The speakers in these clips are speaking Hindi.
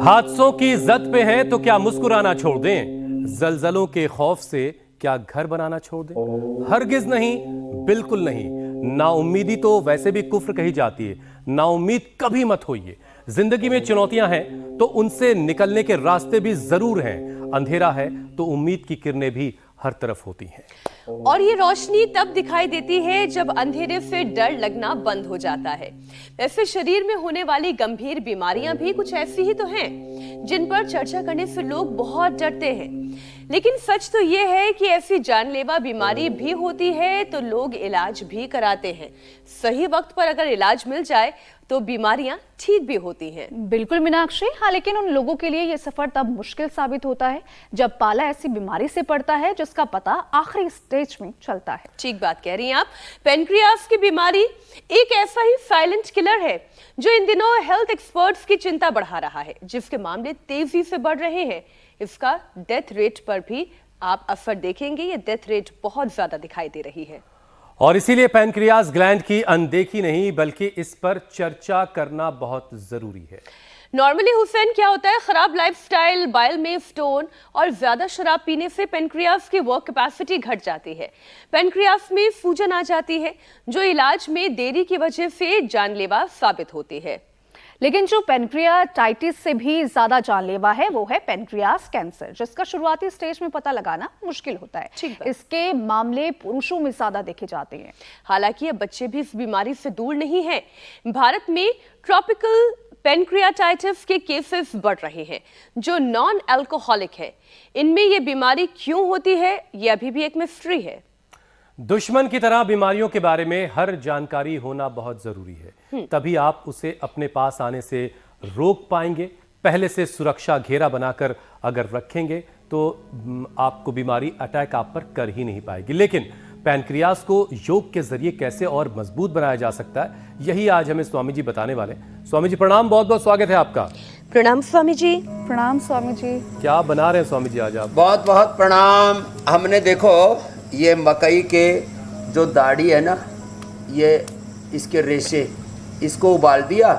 हादसों की जद पे हैं तो क्या मुस्कुराना छोड़ दें? जलजलों के खौफ से क्या घर बनाना छोड़ दें? हरगिज नहीं, बिल्कुल नहीं। नाउम्मीदी तो वैसे भी कुफ्र कही जाती है। नाउम्मीद कभी मत होइए। जिंदगी में चुनौतियां हैं तो उनसे निकलने के रास्ते भी जरूर हैं। अंधेरा है तो उम्मीद की किरणें भी हर तरफ होती हैं। और ये रोशनी तब दिखाई देती है जब अंधेरे से डर लगना बंद हो जाता है। वैसे शरीर में होने वाली गंभीर बीमारियां भी कुछ ऐसी ही तो हैं जिन पर चर्चा करने से लोग बहुत डरते हैं। लेकिन सच तो ये है कि ऐसी जानलेवा बीमारी भी होती है तो लोग इलाज भी कराते हैं। सही वक्त पर अगर इलाज मिल जाए तो बीमारियां ठीक भी होती हैं। बिल्कुल मीनाक्षी, हाँ, लेकिन उन लोगों के लिए ये सफर तब मुश्किल साबित होता है जब पाला ऐसी बीमारी से पड़ता है जिसका पता आखिरी स्टेज में चलता है। ठीक बात कह रही हैं आप। पेनक्रियास की बीमारी एक ऐसा ही साइलेंट किलर है जो इन दिनों हेल्थ एक्सपर्ट्स की चिंता बढ़ा रहा है, जिसके मामले तेजी से बढ़ रहे हैं। इसका डेथ रेट पर भी आप असर देखेंगे। ये डेथ रेट बहुत ज्यादा दिखाई दे रही है और इसीलिए पैनक्रियास ग्लैंड की अनदेखी नहीं बल्कि इस पर चर्चा करना बहुत जरूरी है। नॉर्मली हुसैन, क्या होता है, खराब लाइफस्टाइल, बाइल में स्टोन और ज्यादा शराब पीने से पेनक्रियास की वर्क कैपेसिटी घट जाती है। पेनक्रियास में सूजन आ जाती है जो इलाज में देरी की वजह से जानलेवा साबित होती है। लेकिन जो पेनक्रियाटाइटिस से भी ज्यादा जानलेवा है वो है पेनक्रियास कैंसर, जिसका शुरुआती स्टेज में पता लगाना मुश्किल होता है। इसके मामले पुरुषों में ज्यादा देखे जाते हैं। हालांकि अब बच्चे भी इस बीमारी से दूर नहीं हैं। भारत में ट्रॉपिकल पेनक्रियाटाइटिस के केसेस बढ़ रहे हैं जो नॉन अल्कोहलिक है। इनमें यह बीमारी क्यों होती है, यह अभी भी एक मिस्ट्री है। दुश्मन की तरह बीमारियों के बारे में हर जानकारी होना बहुत जरूरी है, तभी आप उसे अपने पास आने से रोक पाएंगे। पहले से सुरक्षा घेरा बनाकर अगर रखेंगे तो आपको बीमारी अटैक आप पर कर ही नहीं पाएगी। लेकिन पैनक्रियास को योग के जरिए कैसे और मजबूत बनाया जा सकता है, यही आज हमें स्वामी जी बताने वाले हैं। स्वामी जी प्रणाम, बहुत बहुत स्वागत है आपका। प्रणाम स्वामी जी। प्रणाम स्वामी जी। क्या बना रहे हैं स्वामी जी आज आप? बहुत बहुत प्रणाम। हमने देखो ये मकई के जो दाढ़ी है ना, ये इसके रेशे, इसको उबाल दिया।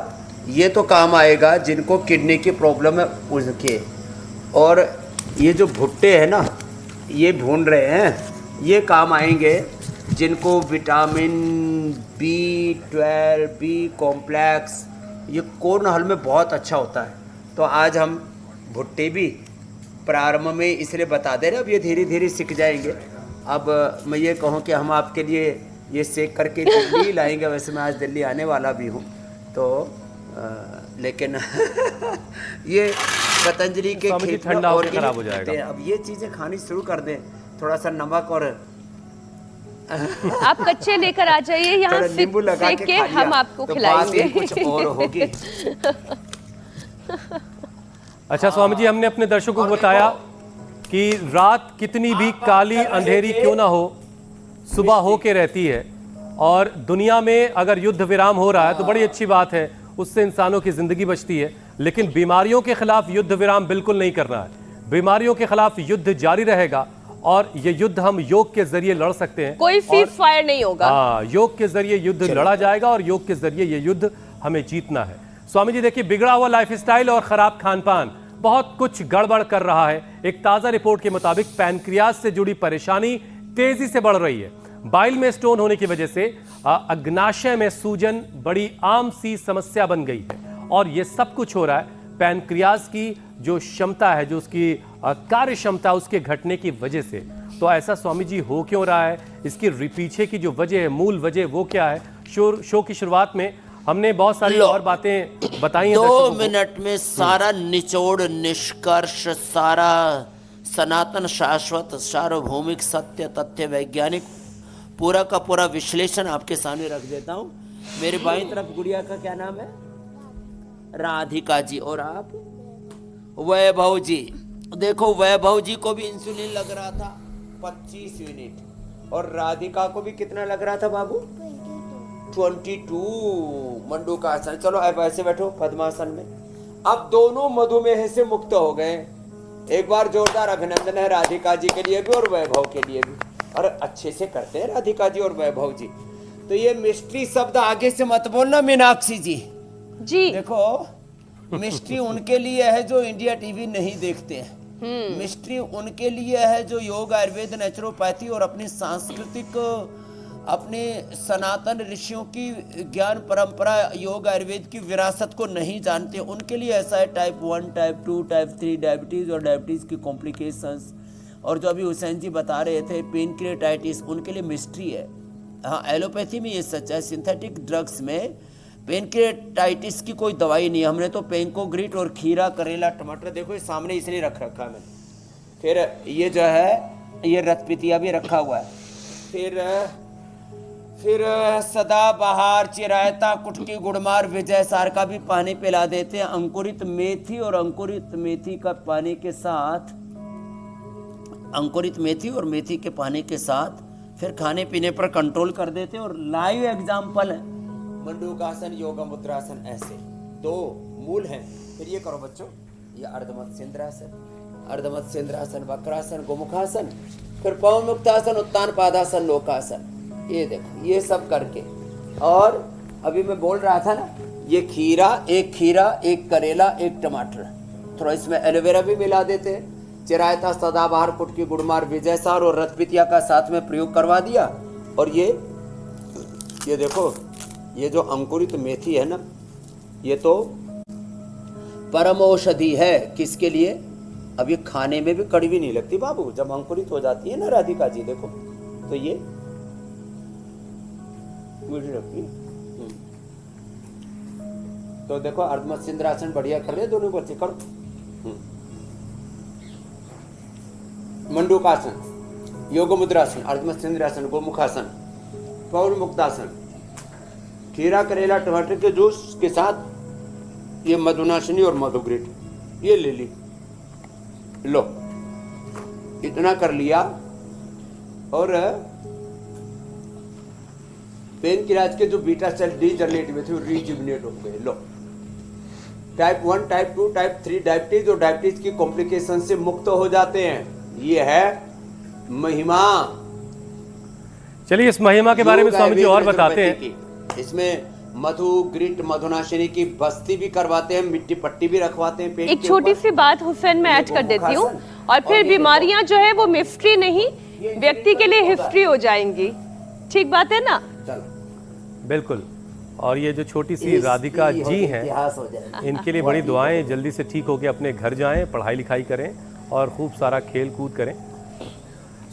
ये तो काम आएगा जिनको किडनी की प्रॉब्लम है उसके। और ये जो भुट्टे हैं ना, ये भून रहे हैं, ये काम आएंगे जिनको विटामिन B12, B कॉम्प्लेक्स, ये कोर्न हल में बहुत अच्छा होता है। तो आज हम भुट्टे भी प्रारंभ में इसलिए बता दे रहे, अब ये धीरे धीरे सीख जाएंगे। अब मैं ये कहूँ कि हम आपके लिए ये सेक करके दिल्ली लाएंगे। वैसे मैं आज दिल्ली आने वाला भी हूँ तो लेकिन ये पतंजलि के खेत में और खराब हो जाएगा। अब ये चीज़ें खानी शुरू कर दें, थोड़ा सा नमक और आप कच्चे लेकर आ जाइए, यहाँ नींबू लगा सेक के खा हम आपको तो खिलाएंगे। कुछ और होगी। अच्छा स्वामी जी, हमने अपने दर्शकों को बताया कि रात कितनी भी काली अंधेरी क्यों ना हो, सुबह हो के रहती है। और दुनिया में अगर युद्ध विराम हो रहा है तो बड़ी अच्छी बात है, उससे इंसानों की जिंदगी बचती है। लेकिन बीमारियों के खिलाफ युद्ध विराम बिल्कुल नहीं करना है। बीमारियों के खिलाफ युद्ध जारी रहेगा और ये युद्ध हम योग के जरिए लड़ सकते हैं। कोई सीज फायर नहीं होगा। हाँ, योग के जरिए युद्ध लड़ा जाएगा और योग के जरिए ये युद्ध हमें जीतना है। स्वामी जी देखिए, बिगड़ा हुआ लाइफस्टाइल और खराब खान पान बहुत कुछ गड़बड़ कर रहा है। एक ताजा रिपोर्ट के मुताबिक पैनक्रियास से जुड़ी परेशानी तेजी से बढ़ रही है। बाइल में स्टोन होने की वजह से अग्नाशय में सूजन बड़ी आम सी समस्या बन गई है। और यह सब कुछ हो रहा है पैनक्रियास की जो क्षमता है, जो उसकी कार्य क्षमता, उसके घटने की वजह से। तो ऐसा स्वामी जी हो क्यों रहा है, इसकी पीछे की जो वजह है, मूल वजह वो क्या है? शो की शुरुआत में हमने बहुत सारी और बातें बताई हैं। 2 मिनट में सारा निचोड़, निष्कर्ष, सारा सनातन, शाश्वत, सार्वभौमिक, सत्य, तथ्य, वैज्ञानिक पूरा का पूरा विश्लेषण आपके सामने रख देता हूँ। मेरे बाईं तरफ गुड़िया का क्या नाम है? राधिका जी। और आप? वैभव जी। देखो वैभव जी को भी इंसुलिन लग रहा था 25 यूनिट, और राधिका को भी कितना लग रहा था बाबू? 22। मंडू का आसन। चलो अब ऐसे बैठो पद्मासन में। अब दोनों मधुमेह से मुक्त हो गए। एक बार जोरदार अभिनंदन है राधिका जी के लिए भी और वैभव के लिए भी। और अच्छे से करते हैं राधिका जी और वैभव जी। तो ये मिस्ट्री शब्द आगे से मत बोलना मीनाक्षी जी। जी देखो मिस्ट्री उनके लिए है जो इंडिया टीवी नहीं देखते हैं। मिस्ट्री उनके लिए है जो योग, आयुर्वेद, नेचुरोपैथी और अपनी सांस्कृतिक, अपने सनातन ऋषियों की ज्ञान परंपरा, योग आयुर्वेद की विरासत को नहीं जानते। उनके लिए ऐसा है टाइप 1, टाइप 2, टाइप 3 डायबिटीज़ और डायबिटीज़ की कॉम्प्लिकेशंस, और जो अभी हुसैन जी बता रहे थे पेनक्रिएटाइटिस, उनके लिए मिस्ट्री है। हाँ, एलोपैथी में ये सच है, सिंथेटिक ड्रग्स में पेनक्रिएटाइटिस की कोई दवाई नहीं है। हमने तो पेंकोग्रिट और खीरा, करेला, टमाटर, देखो ये सामने इसलिए रख रखा है मैंने। फिर ये जो है ये रतपितिया भी रखा हुआ है। फिर सदाबहार, चिरायता, कुटकी, गुड़मार, विजय सार का भी पानी पिला देते हैं। अंकुरित मेथी और अंकुरित मेथी का पानी के साथ, अंकुरित मेथी और मेथी के पानी के साथ फिर खाने पीने पर कंट्रोल कर देते हैं। और लाइव एग्जाम्पल है मंडूकासन, योगा मुद्रासन, ऐसे 2 मूल हैं। फिर ये करो बच्चों, ये अर्धमत सेंद्रासन, अर्धमत सेंद्रासन, वक्रासन, गोमुखासन, फिर पवन मुक्तासन, उत्तान पादासन, लोकासन, ये देखो ये सब करके। और अभी मैं बोल रहा था ना, ये खीरा, एक करेला, एक टमाटर, थोड़ा इसमें एलोवेरा भी मिला देते हैं। चिरायता, सदाबहार, कुटकी, गुड़मार, विजयसार और रतपितिया का साथ में प्रयोग करवा दिया। और ये देखो, ये जो अंकुरित मेथी है ना, ये तो परम औषधि है। किसके लिए? अब ये खाने में भी कड़वी नहीं लगती बाबू, जब अंकुरित हो जाती है ना राधिका जी, देखो तो ये मीठी लगती है। तो देखो अर्धमत सिंद्रासन बढ़िया कर रहे दोनों बच्चे, करो। मंडूकासन, योग मुद्रासन, अर्धमत सिंद्रासन, गोमुखासन, पवन मुक्तासन, खीरा, करेला, टमाटर के जूस के साथ ये मधुनाशिनी और मधुग्रिट, ये ले ली, लो इतना कर लिया। और पेनक्रियाज के जो बीटा सेल डीजनरेट हुए थे वो रिजुविनेट हो गए। लो, टाइप 1, टाइप 2, टाइप 3 डायबिटीज और डायबिटीज की कॉम्प्लिकेशन से मुक्त हो जाते हैं। ये है महिमा। चलिए इस महिमा के बारे में स्वामी जी और बताते हैं। इसमें मधु, ग्रिट, मधुनाशिनी की बस्ती भी करवाते हैं, मिट्टी पट्टी भी रखवाते हैं। एक छोटी सी बात हुसैन मैं ऐड कर देती हूँ, और फिर बीमारियां जो है वो मिस्ट्री नहीं, व्यक्ति के लिए हिस्ट्री हो जाएंगी। ठीक बात है ना? बिल्कुल। और ये जो छोटी सी राधिका जी हैं, इनके लिए बड़ी दुआएं, जल्दी से ठीक होकर अपने घर जाएं, पढ़ाई लिखाई करें और खूब सारा खेल कूद करें।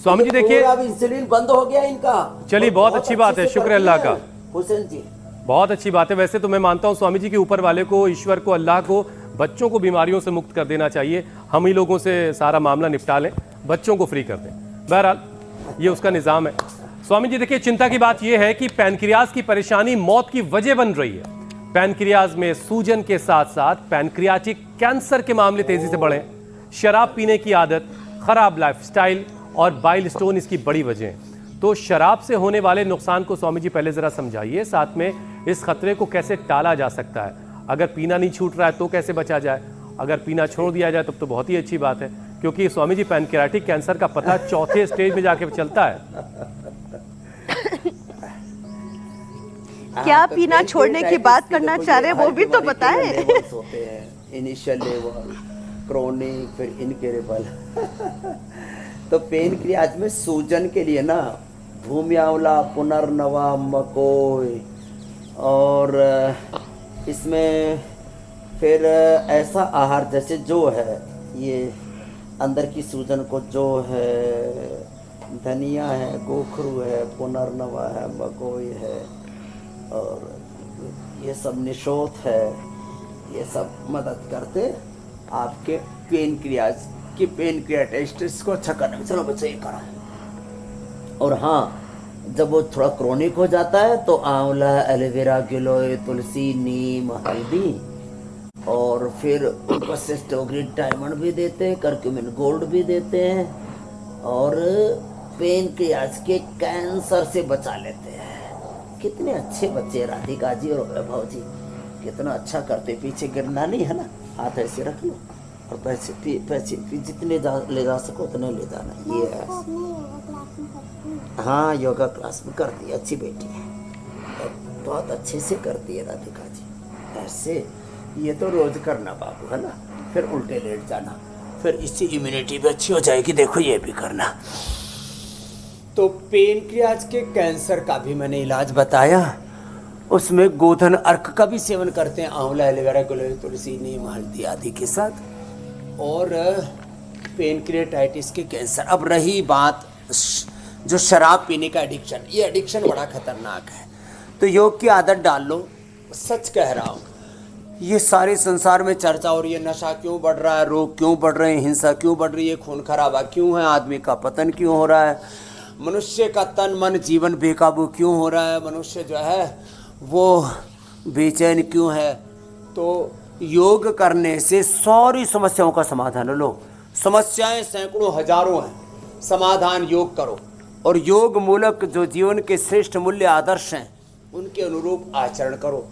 स्वामी जी देखिए, अब इंसुलिन बंद हो गया इनका। चलिए बहुत अच्छी बात है, शुक्र अल्लाह का। हुसैन जी बहुत अच्छी बात है। वैसे तो मैं मानता हूँ स्वामी जी के ऊपर वाले को, ईश्वर को, अल्लाह को बच्चों को बीमारियों से मुक्त कर देना चाहिए। हम ही लोगों से सारा मामला निपटा लें, बच्चों को फ्री कर दें। बहरहाल ये उसका निज़ाम है। स्वामी जी देखिए, चिंता की बात यह है कि पैनक्रियाज की परेशानी मौत की वजह बन रही है। पैनक्रियाज में सूजन के साथ साथ पैनक्रियाटिक कैंसर के मामले तेजी से बढ़े। शराब पीने की आदत, खराब लाइफस्टाइल और बाइल स्टोन इसकी बड़ी वजह हैं। तो शराब से होने वाले नुकसान को स्वामी जी पहले जरा समझाइए, साथ में इस खतरे को कैसे टाला जा सकता है। अगर पीना नहीं छूट रहा है तो कैसे बचा जाए, अगर पीना छोड़ दिया जाए तब तो बहुत ही अच्छी बात है, क्योंकि स्वामी जी पैनक्रियाटिक कैंसर का पता 4थे स्टेज में जाके चलता है। क्या पीना छोड़ने की बात करना चाह रहे वो भी तो बताएं। इनिशियल लेवल, क्रोनिक, फिर इनक्यूरेबल। तो पेनक्रियाज में सूजन के लिए ना भूमि आंवला, पुनर्नवा, मकोई, और इसमें फिर ऐसा आहार जैसे जो है ये अंदर की सूजन को, जो है धनिया है, गोखरू है, पुनर्नवा है, मकोई है, और ये सब निशोत है, ये सब मदद करते आपके पेनक्रियाज की पेनक्रियाटाइटिस को अच्छा करने में। चलो बच्चे ये करो। और हाँ, जब वो थोड़ा क्रोनिक हो जाता है तो आंवला, एलोवेरा, गिलोय, तुलसी, नीम, हल्दी, और फिर उनको सिस्टोग्रिड डायमंड भी देते हैं, करक्यूमिन गोल्ड भी देते हैं, और पेनक्रियाज के कैंसर से बचा लेते हैं। कितने अच्छे बच्चे राधिका जी और वैभव जी, कितना अच्छा करते। पीछे गिरना नहीं है ना, हाथ ऐसे रख लो और पैसे जितने ले जा सको उतने ले जाना। ये है, हाँ योगा क्लास में करती है, अच्छी बेटी है, बहुत अच्छे से करती है राधिका जी। ऐसे ये तो रोज करना बाबू, है ना। फिर उल्टे लेट जाना, फिर इससे इम्यूनिटी भी अच्छी हो जाएगी। देखो ये भी करना। तो पेनक्रियाज के कैंसर का भी मैंने इलाज बताया। उसमें गोधन अर्क का भी सेवन करते हैं, आंवला, एलोवेरा, गुलाब, तुलसी, नीम, हल्दी आदि के साथ। और पेनक्रियाटाइटिस के कैंसर। अब रही बात जो शराब पीने का एडिक्शन, ये एडिक्शन बड़ा खतरनाक है। तो योग की आदत डाल लो। सच कह रहा हूँ, ये सारे संसार में चर्चा हो रही है, नशा क्यों बढ़ रहा है, रोग क्यों बढ़ रहे हैं, हिंसा क्यों बढ़ रही है, खून खराबा क्यों है, आदमी का पतन क्यों हो रहा है, मनुष्य का तन मन जीवन बेकाबू क्यों हो रहा है, मनुष्य जो है वो बेचैन क्यों है। तो योग करने से सारी समस्याओं का समाधान लो। समस्याएं सैकड़ों हजारों हैं, समाधान योग करो। और योग मूलक जो जीवन के श्रेष्ठ मूल्य आदर्श हैं उनके अनुरूप आचरण करो।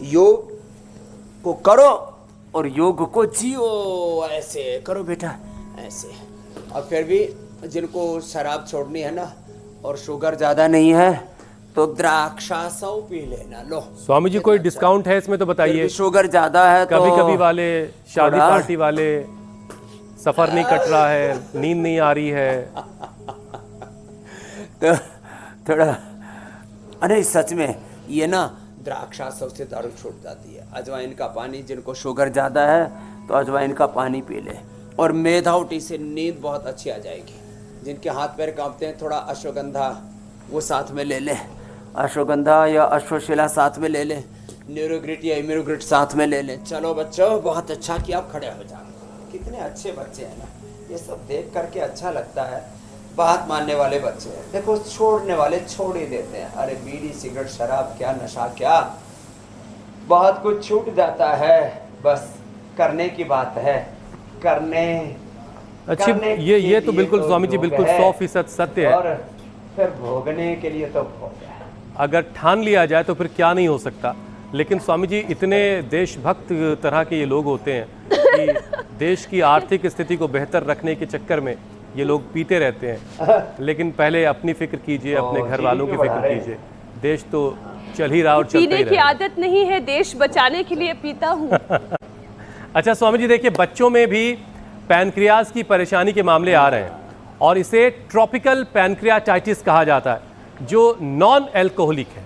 योग को करो और योग को जियो। ऐसे करो बेटा, ऐसे। और फिर भी जिनको शराब छोड़नी है ना और शुगर ज़्यादा नहीं है तो द्राक्षासव पी लेना। लो स्वामी जी, कोई डिस्काउंट है इसमें तो बताइए। शुगर ज़्यादा है तो कभी कभी वाले, शादी पार्टी वाले, सफर नहीं कट रहा है, नींद नहीं आ रही है, तो थोड़ा, अरे सच में ये ना द्राक्षासव से दारू छूट जाती है। अजवाइन का पानी, जिनको शुगर ज़्यादा है तो अजवाइन का पानी पी ले। और मेधावटी से नींद बहुत अच्छी आ जाएगी। जिनके हाथ पैर कांपते हैं, थोड़ा अश्वगंधा वो साथ में ले ले, अश्वगंधा या अश्वशिला साथ में ले ले, न्यूरोग्रिट या इम्यूरोग्रिट साथ में ले ले। चलो बच्चों, बहुत अच्छा किया, आप खड़े हो जाओ। कितने अच्छे बच्चे हैं ना, ये सब देख करके अच्छा लगता है। बात मानने वाले बच्चे हैं। देखो, छोड़ने वाले छोड़ ही देते हैं। अरे बीड़ी, सिगरेट, शराब क्या, नशा क्या, बहुत कुछ छूट जाता है। बस करने की बात है, करने ये तो बिल्कुल स्वामी जी, बिल्कुल 100% सत्य है। और फिर भोगने के लिए तो भोग है। अगर ठान लिया जाए तो फिर क्या नहीं हो सकता। लेकिन स्वामी जी, इतने देशभक्त तरह के ये लोग होते हैं कि देश की आर्थिक स्थिति को बेहतर रखने के चक्कर में ये लोग पीते रहते हैं। लेकिन पहले अपनी फिक्र कीजिए, अपने घर वालों की फिक्र कीजिए। देश तो चल ही रहा और चलता ही पीने की रहेगा। आदत नहीं है, देश बचाने के लिए पीता हूँ। अच्छा स्वामी जी, देखिए बच्चों में भी पैनक्रियाज की परेशानी के मामले आ रहे हैं और इसे ट्रॉपिकल पैनक्रियाटाइटिस कहा जाता है, जो नॉन एल्कोहलिक है।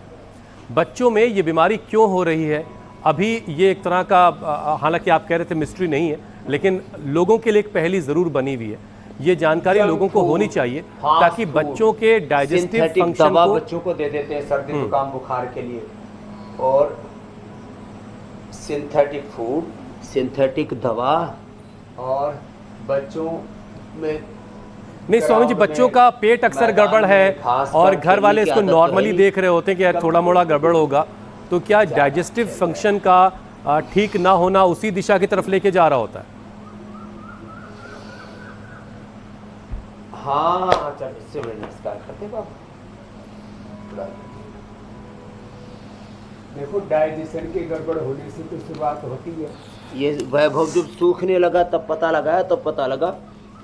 बच्चों में ये बीमारी क्यों हो रही है, अभी ये एक तरह का, हालांकि आप कह रहे थे मिस्ट्री नहीं है, लेकिन लोगों के लिए एक पहेली ज़रूर बनी हुई है। ये जानकारी लोगों को होनी चाहिए ताकि बच्चों के डाइजेस्टिव फंक्शन दवा को, बच्चों को दे देते हैं सर्दी जुकाम बुखार के लिए। और सिंथेटिक फूड, सिंथेटिक दवा, और बच्चों में नहीं स्वामी जी, बच्चों का पेट अक्सर गड़बड़ है और घर वाले इसको नॉर्मली देख रहे होते हैं कि यार थोड़ा मोड़ा गड़बड़ होगा, तो क्या डाइजेस्टिव फंक्शन का ठीक ना होना उसी दिशा की तरफ लेके जा रहा होता है। हाँ, चल इससे नमस्कार करते बाबू। देखो, डाइजेशन की गड़बड़ होने से तो शुरुआत होती है। ये वैभव जब सूखने लगा तब पता लगा, तब पता लगा।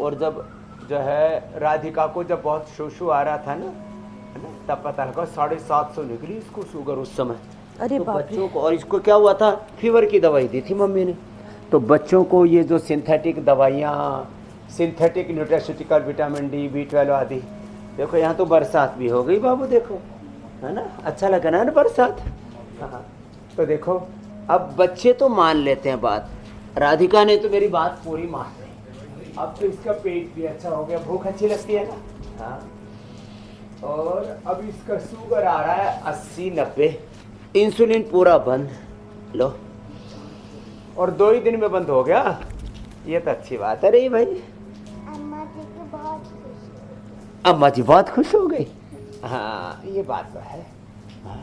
और जब जो है राधिका को जब बहुत शोशु आ रहा था ना, है ना, तब पता लगा 750 निकली इसको शुगर उस समय। अरे तो बाप रे। बच्चों को, और इसको क्या हुआ था, फीवर की दवाई दी थी मम्मी ने। तो बच्चों को ये जो सिंथेटिक दवाइयाँ, synthetic nutraceutical, vitamin D, B12 आदि। देखो यहाँ तो बरसात भी हो गई बाबू, देखो, है ना, अच्छा लगा ना बरसात। हाँ, तो देखो अब बच्चे तो मान लेते हैं बात। राधिका ने तो मेरी बात पूरी मान ली। अब तो इसका पेट भी अच्छा हो गया, भूख अच्छी लगती है ना। हाँ, और अब इसका शुगर आ रहा है 80-90, इंसुलिन पूरा बंद। लो, और 2 ही दिन में बंद हो गया, ये तो अच्छी बात है। रे भाई, अम्मा जी बहुत खुश हो गई। हाँ, ये बात तो है। हाँ,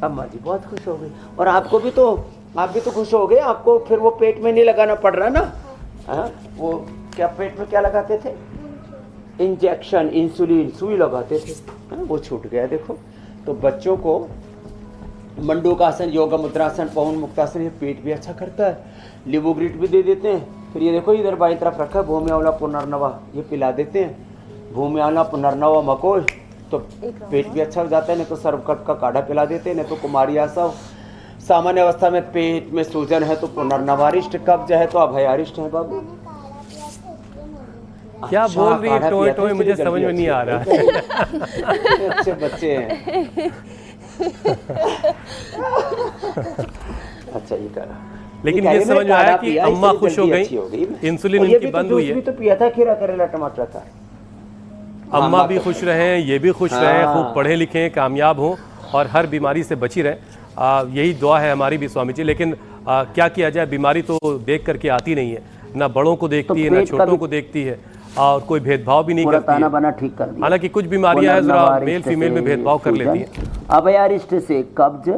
अम्मा जी बहुत खुश हो गई। और आपको भी तो, आप भी तो खुश हो गए। आपको फिर वो पेट में नहीं लगाना पड़ रहा ना। हाँ, वो क्या पेट में क्या लगाते थे, इंजेक्शन, इंसुलिन, सुई लगाते थे। हाँ, वो छूट गया। देखो, तो बच्चों को मंडूकासन, योगा मुद्रासन, पवन मुक्तासन, ये पेट भी अच्छा करता है। लिवोग्रिट भी दे देते हैं। फिर ये देखो इधर बाई तरफ रखा है भूमि आंवला पुनर्नवा, ये पिला देते हैं। भूमि आंवला पुनर्नवा मकोई, तो पेट भी अच्छा हो जाता है। नहीं तो सर्वकल्प का काढ़ा पिला देते हैं, नहीं तो कुमारी आसव, सामान्य अवस्था में पेट में सूजन है तो पुनर्नवारिष्ट, कब्ज है तो अभयारिष्ट है बाबू। क्या अच्छा, बोल रही है काढ़ा टोए पिया था, टोए, मुझे इसलिए समझ में जल्दी नहीं आ रहा है। इतने अच्छे बच्चे हैं। अच्छा ये करा, लेकिन कह ये रही समझ में मैंने आया काढ़ा कि पिया, अम्मा इसलिए खुश हो जल्दी गई, अच्छी हो गई। इंसुलिन और ये उनकी भी तो बंद हुई जूस है। भी तो पिया था, खीरा करेला टमाटर का। अम्मा भी खुश रहें, ये भी खुश रहें, खूब पढ़े लिखें, कामयाब हों और हर बीमारी से बची रहें। यही दुआ है हमारी भी स्वामी जी। लेकिन क्या किया जाए, बीमारी तो देख करके आती नहीं है, ना बड़ों को देखती है, ना छोटों को देखती है, और कोई भेदभाव भी नहीं पूरा करती ताना है। बना ठीक कर दिया। हालांकि कुछ बीमारियां हैं जरा मेल फीमेल में भेदभाव कर लेती हैं। अभयारिष्ट से कब्ज।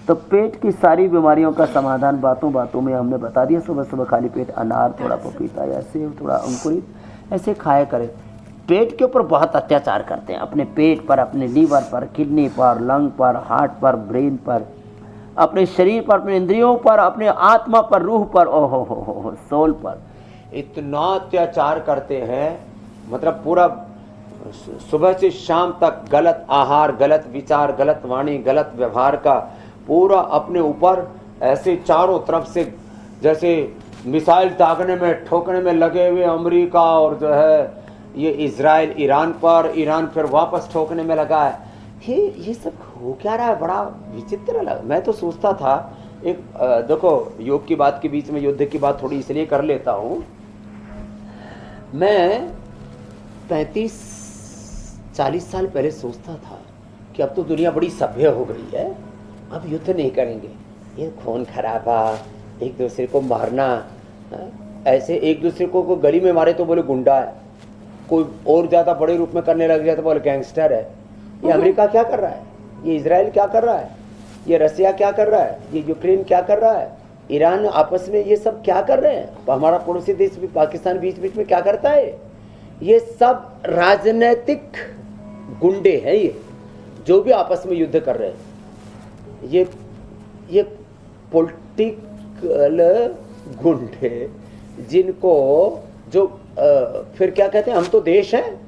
तो पेट की सारी बीमारियों का समाधान बातों बातों में हमने बता दिया। सुबह सुबह खाली पेट अनार, थोड़ा पपीता या सेब, थोड़ा अंकुरित ऐसे खाया करें। पेट के ऊपर बहुत अत्याचार करते हैं, अपने पेट पर, अपने लीवर पर, किडनी पर, लंग पर, हार्ट पर, ब्रेन पर, अपने शरीर पर, अपने इंद्रियों पर, अपने आत्मा पर, रूह पर, ओहो हो सोल पर इतना अत्याचार करते हैं। मतलब पूरा सुबह से शाम तक गलत आहार, गलत विचार, गलत वाणी, गलत व्यवहार का पूरा अपने ऊपर ऐसे चारों तरफ से जैसे मिसाइल दागने में, ठोकने में लगे हुए अमेरिका और जो है ये इजराइल ईरान पर, ईरान फिर वापस ठोकने में लगा है। ये सब हो क्या रहा है, बड़ा विचित्र लगा। मैं तो सोचता था एक देखो, योग की बात के बीच में युद्ध की बात थोड़ी इसलिए कर लेता हूँ। मैं 35-40 साल पहले सोचता था कि अब तो दुनिया बड़ी सभ्य हो गई है, अब युद्ध नहीं करेंगे, ये खून खराबा, एक दूसरे को मारना, ऐसे एक दूसरे को गली में मारे तो बोले गुंडा है, कोई और ज़्यादा बड़े रूप में करने लग जाए तो बोले गैंगस्टर है। ये अमेरिका क्या कर रहा है, ये इजराइल क्या कर रहा है, ये रसिया क्या कर रहा है, ये यूक्रेन क्या कर रहा है, ईरान आपस में ये सब क्या कर रहे हैं, हमारा पड़ोसी देश भी पाकिस्तान बीच बीच में क्या करता है। ये सब राजनीतिक गुंडे हैं, ये जो भी आपस में युद्ध कर रहे हैं, ये पॉलिटिकल गुंडे, जिनको जो फिर क्या कहते हैं, हम तो देश हैं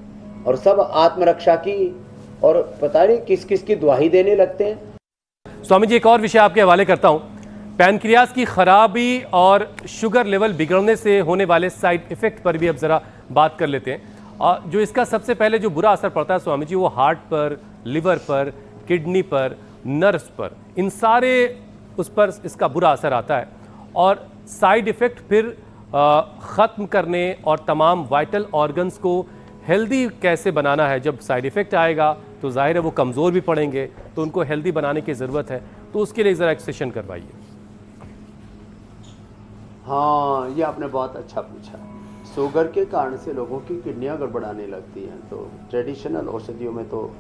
और सब आत्मरक्षा की और पता नहीं किस किस की दुहाई देने लगते हैं। स्वामी जी, एक और विषय आपके हवाले करता हूं। पैनक्रियाज की खराबी और शुगर लेवल बिगड़ने से होने वाले साइड इफेक्ट पर भी अब जरा बात कर लेते हैं। और जो इसका सबसे पहले जो बुरा असर पड़ता है स्वामी जी, वो हार्ट पर, लिवर पर, किडनी पर, नर्व्स पर, इन सारे उस पर इसका बुरा असर आता है। और साइड इफेक्ट फिर ख़त्म करने और तमाम वाइटल ऑर्गन्स को हेल्दी कैसे बनाना है। जब साइड इफेक्ट आएगा तो जाहिर है वो कमज़ोर भी पड़ेंगे, तो उनको हेल्दी बनाने की ज़रूरत है। तो उसके लिए ज़रा एक सेशन करवाइए। हाँ, ये आपने बहुत अच्छा पूछा। शुगर के कारण से लोगों की किडनियां गड़बड़ाने लगती हैं, तो ट्रेडिशनल औषधियों में तो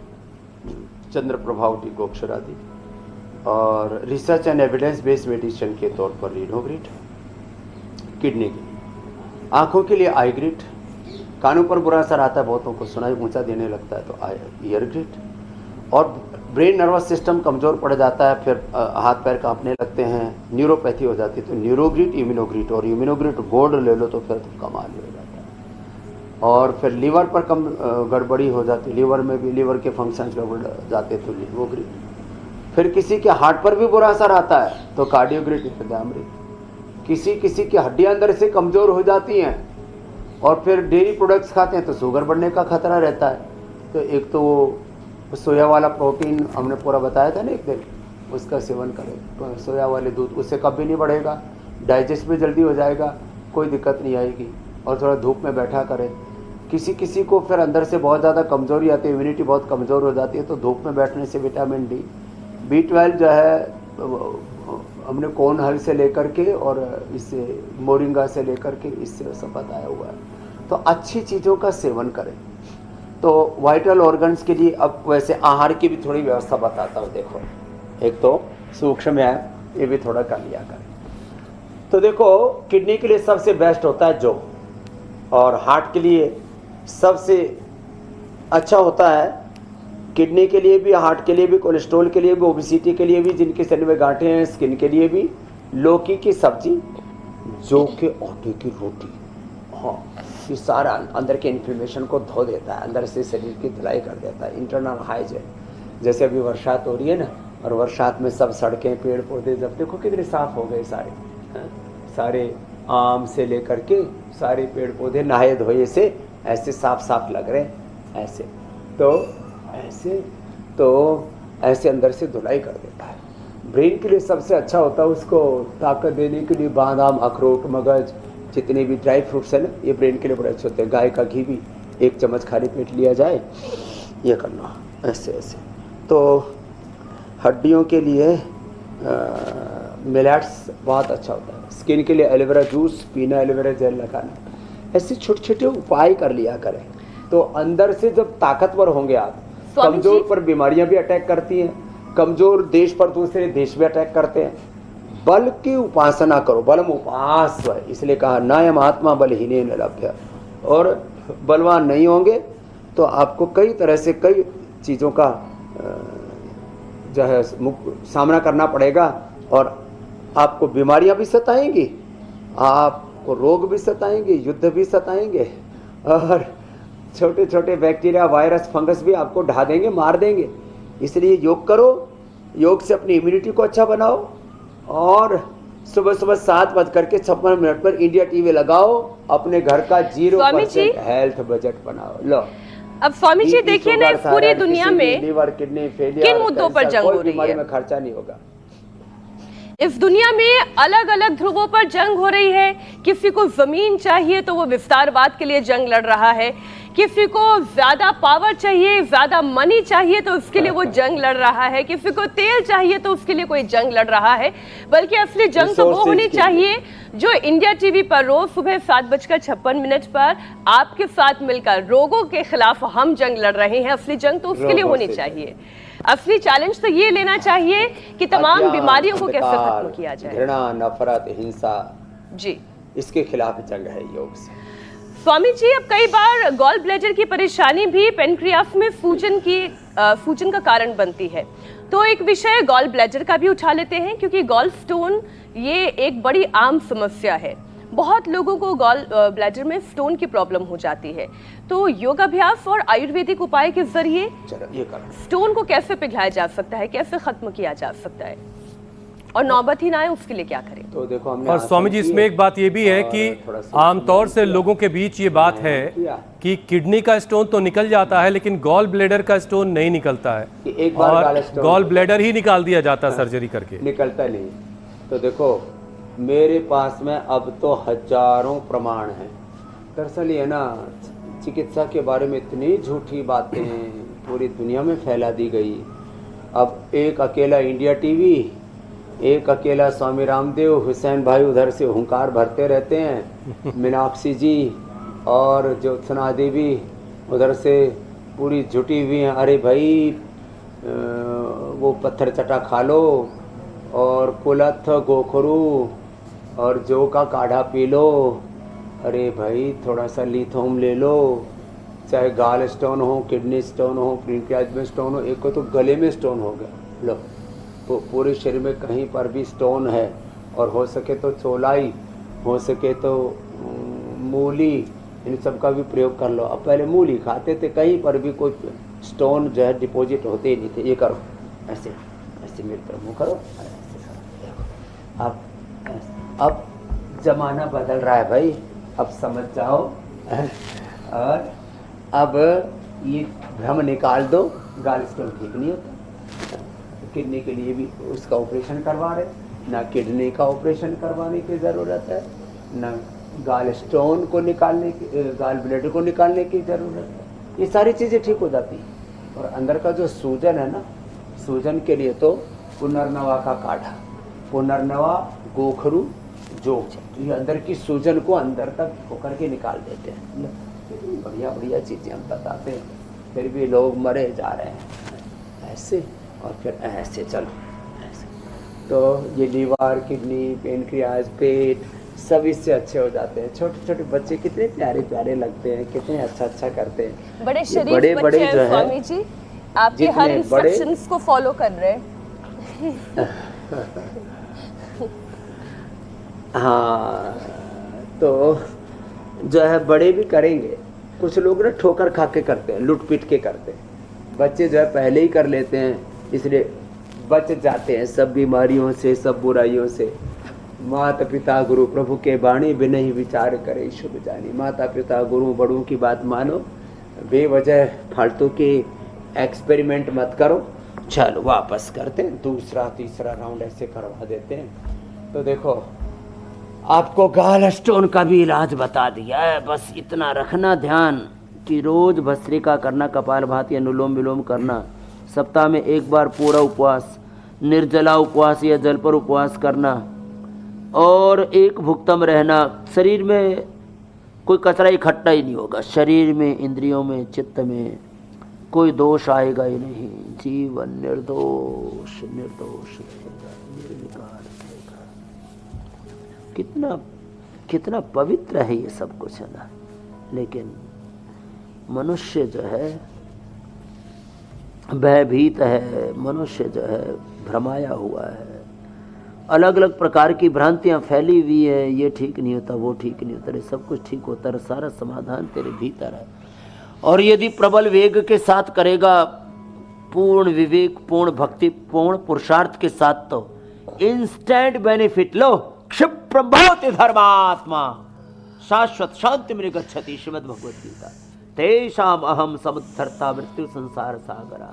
चंद्र प्रभावती गोक्षरादि और research and evidence based medicine के तौर पर रिनोग्रिड, किडनी के लिए, आँखों के लिए आई ग्रिड, कानों पर बुरा असर आता है, बहुतों को सुनाई ऊंचा देने लगता है तो ईयर ग्रिड, और ब्रेन नर्वस सिस्टम कमज़ोर पड़ जाता है, फिर हाथ पैर कांपने लगते हैं, न्यूरोपैथी हो जाती है, तो न्यूरोग्रिड, इम्यूनोग्रिड, और इम्यूनोग्रिड गोल्ड ले लो तो फिर तो कमाल ही हो जाता है। और फिर लीवर पर कम गड़बड़ी हो जाती है, लीवर में भी लीवर के फंक्शंस गड़बड़ जाते तो लिवोग्रिड। फिर किसी के हार्ट पर भी बुरा असर आता है तो कार्डियोग्रिड, हृदयामृत। किसी की हड्डियां अंदर से कमज़ोर हो जाती हैं और फिर डेयरी प्रोडक्ट्स खाते हैं तो शुगर बढ़ने का खतरा रहता है। तो एक तो वो सोया वाला प्रोटीन हमने पूरा बताया था ना एक दिन, उसका सेवन करें, सोया वाले दूध, उससे कभी नहीं बढ़ेगा, डाइजेस्ट भी जल्दी हो जाएगा, कोई दिक्कत नहीं आएगी। और थोड़ा धूप में बैठा करें। किसी को फिर अंदर से बहुत ज़्यादा कमज़ोरी आती है, इम्यूनिटी बहुत कमज़ोर हो जाती है, तो धूप में बैठने से विटामिन डी, B12 जो है हमने कौन हल से लेकर के और इससे मोरिंगा से लेकर के इससे सब बताया हुआ है। तो अच्छी चीज़ों का सेवन करें। तो वाइटल ऑर्गन्स के लिए अब वैसे आहार की भी थोड़ी व्यवस्था बताता हूँ। देखो, एक तो सूक्ष्म है, ये भी थोड़ा कर लिया करें। तो देखो, किडनी के लिए सबसे बेस्ट होता है जौ, और हार्ट के लिए सबसे अच्छा होता है, किडनी के लिए भी, हार्ट के लिए भी, कोलेस्ट्रॉल के लिए भी, ओबेसिटी के लिए भी, जिनके शरीर में गांठें हैं, स्किन के लिए भी, लौकी की सब्जी, जौ के आटे की रोटी। हाँ, ये सारा अंदर के इन्फ्लेमेशन को धो देता है, अंदर से शरीर की धुलाई कर देता है, इंटरनल हाइजीन। जैसे अभी बरसात हो रही है ना, और बरसात में सब सड़कें पेड़ पौधे जब देखो कितने साफ हो गए सारे, हैं? सारे आम से लेकर के सारे पेड़ पौधे नहाए धोए से ऐसे साफ साफ लग रहे हैं, ऐसे अंदर से धुलाई कर देता है। ब्रेन के लिए सबसे अच्छा होता है, उसको ताकत देने के लिए बादाम, अखरोट, मगज, जितने भी ड्राई फ्रूट्स हैं ना, ये ब्रेन के लिए बड़े अच्छे होते हैं। गाय का घी भी 1 चम्मच खाली पेट लिया जाए, ये करना ऐसे ऐसे। तो हड्डियों के लिए मिलेट्स बहुत अच्छा होता है। स्किन के लिए एलोवेरा जूस पीना, एलोवेरा जेल लगाना, ऐसे छोटे छोटे उपाय कर लिया करें। तो अंदर से जब ताकतवर होंगे आप, कमजोर पर बीमारियां भी अटैक करती हैं, कमजोर देश पर दूसरे देश भी अटैक करते हैं। बल की उपासना करो, बलम उपास है, इसलिए कहा नाय महात्मा बलहीने न लभ्य। और बलवान नहीं होंगे तो आपको कई तरह से कई चीज़ों का जो है सामना करना पड़ेगा, और आपको बीमारियां भी सताएंगी, आपको रोग भी सताएंगे, युद्ध भी सताएंगे, और छोटे छोटे बैक्टीरिया, वायरस, फंगस भी आपको ढा देंगे, मार देंगे। इसलिए योग करो, योग से अपनी इम्यूनिटी को अच्छा बनाओ, और सुबह सुबह 7:56 पर इंडिया टीवी लगाओ, अपने घर का 0% हेल्थ बजट बनाओ। लो अब स्वामी जी देखिए ना, पूरी दुनिया में लीवर, किडनी फेलियर, किन मुद्दों पर जंग हो रही है? में खर्चा नहीं होगा। इस दुनिया में अलग अलग ध्रुवों पर जंग हो रही है। किसी को जमीन चाहिए तो वो विस्तारवाद के लिए जंग लड़ रहा है, किसी को ज्यादा पावर चाहिए, ज्यादा मनी चाहिए तो उसके लिए वो जंग लड़ रहा है, किसी को तेल चाहिए तो उसके लिए कोई जंग लड़ रहा है। बल्कि असली जंग तो वो होनी चाहिए जो इंडिया टीवी पर रोज सुबह 7:56 पर आपके साथ मिलकर रोगों के खिलाफ हम जंग लड़ रहे हैं। असली जंग तो उसके लिए होनी चाहिए। असली चैलेंज तो ये लेना चाहिए कि तमाम बीमारियों को कैसे खत्म किया जाए। घृणा, नफरत, हिंसा, जी, इसके खिलाफ जंग है योग से। स्वामी जी, अब कई बार गॉल ब्लैडर की परेशानी भी पेनक्रियास में सूजन का कारण बनती है। तो एक विषय गॉल ब्लैडर का भी उठा लेते हैं, क्योंकि गॉल स्टोन ये एक बड़ी आम समस्या है। बहुत लोगों को गॉल ब्लैडर में स्टोन की प्रॉब्लम हो जाती है। तो योगाभ्यास और आयुर्वेदिक उपाय के जरिए स्टोन को कैसे पिघलाया जा सकता है, कैसे खत्म किया जा सकता है, और नौबत ही ना आए उसके लिए क्या करें? तो देखो हमने और स्वामी जी इसमें एक बात ये भी है कि आमतौर से लोगों के बीच ये बात है कि किडनी का स्टोन तो निकल जाता है लेकिन गॉल ब्लैडर का स्टोन नहीं निकलता है, एक बार और गॉल ब्लैडर ही निकाल दिया जाता है सर्जरी करके, निकलता नहीं। तो देखो मेरे पास में अब तो हजारों प्रमाण हैं। दरअसल ये ना चिकित्सा के बारे में इतनी झूठी बातें पूरी दुनिया में फैला दी गई। अब एक अकेला इंडिया टीवी, एक अकेला स्वामी रामदेव, हुसैन भाई उधर से हुंकार भरते रहते हैं, मीनाक्षी जी और ज्योत्सना देवी उधर से पूरी जुटी हुई हैं। अरे भाई वो पत्थर चटा खा लो, और कुलथ, गोखरू और जौ का काढ़ा पी लो। अरे भाई थोड़ा सा लिथोम ले लो, चाहे गाल स्टोन हो, किडनी स्टोन हो, पेनक्रियाज में स्टोन हो, एक को तो गले में स्टोन हो गया, लो तो पूरे शरीर में कहीं पर भी स्टोन है, और हो सके तो चौलाई, हो सके तो मूली, इन सब का भी प्रयोग कर लो। अब पहले मूली खाते थे, कहीं पर भी कोई स्टोन जो है डिपॉजिट होते ही नहीं थे। ये करो ऐसे ऐसे, मेरे तरफ मुँह करो, ऐसे करो। अब जमाना बदल रहा है भाई, अब समझ जाओ। और अब ये भ्रम निकाल दो, गाल स्टोन ठीक नहीं होता। किडनी के लिए भी उसका ऑपरेशन करवा रहे, ना किडनी का ऑपरेशन करवाने की ज़रूरत है, ना गाल स्टोन को निकालने की, गाल ब्लैडर को निकालने की ज़रूरत है। ये सारी चीज़ें ठीक हो जाती हैं। और अंदर का जो सूजन है ना, सूजन के लिए तो पुनर्नवा का काढ़ा, पुनर्नवा, गोखरू, जो ये अंदर की सूजन को अंदर तक होकर के निकाल देते हैं। कितनी बढ़िया बढ़िया चीज़ें हम बताते हैं, फिर भी लोग मरे जा रहे हैं ऐसे, और फिर ऐसे चलो ऐसे। तो ये लीवर, किडनी, पेनक्रियाज, पेट सब इससे अच्छे हो जाते हैं। छोटे छोटे बच्चे कितने प्यारे प्यारे लगते हैं, कितने अच्छा अच्छा करते हैं। बड़े शरीफ बच्चे हैं स्वामी जी, आपके हर इंस्ट्रक्शंस को फॉलो कर रहे हैं। हाँ, तो जो है बड़े भी करेंगे। कुछ लोग ना ठोकर खा के करते हैं, लूट पीट के करते हैं, बच्चे जो है पहले ही कर लेते हैं, इसलिए बच जाते हैं सब बीमारियों से, सब बुराइयों से। माता पिता गुरु प्रभु के बाणी बिन ही विचार करे शुभ जानी। माता पिता गुरु बड़ों की बात मानो, बेवजह फालतू के एक्सपेरिमेंट मत करो। चलो वापस करते हैं, दूसरा तीसरा राउंड ऐसे करवा देते हैं। तो देखो आपको गाल स्टोन का भी इलाज बता दिया है, बस इतना रखना ध्यान कि रोज भस्त्रिका करना, कपालभाति, अनुलोम विलोम करना, सप्ताह में एक बार पूरा उपवास, निर्जला उपवास या जल पर उपवास करना, और एक भुक्तम रहना। शरीर में कोई कचरा इकट्ठा ही नहीं होगा, शरीर में, इंद्रियों में, चित्त में कोई दोष आएगा ही नहीं। जीवन निर्दोष निर्दोष निर्विकार। कितना कितना पवित्र है ये सब कुछ, है ना। लेकिन मनुष्य जो है भयभीत है, मनुष्य जो है भ्रमाया हुआ है, अलग अलग प्रकार की भ्रांतियां फैली हुई है। ये ठीक नहीं होता, वो ठीक नहीं होता, सब कुछ ठीक होता है, सारा समाधान तेरे भीतर है। और यदि प्रबल वेग के साथ करेगा, पूर्ण विवेक, पूर्ण भक्ति, पूर्ण पुरुषार्थ के साथ, तो इंस्टेंट बेनिफिट। लो क्षिप्र भवति धर्मात्मा शाश्वत शांति में गच्छति। श्रीमद् भगवद गीता। तेषाम अहम समुद्धर्ता मृत्यु संसार सागरा।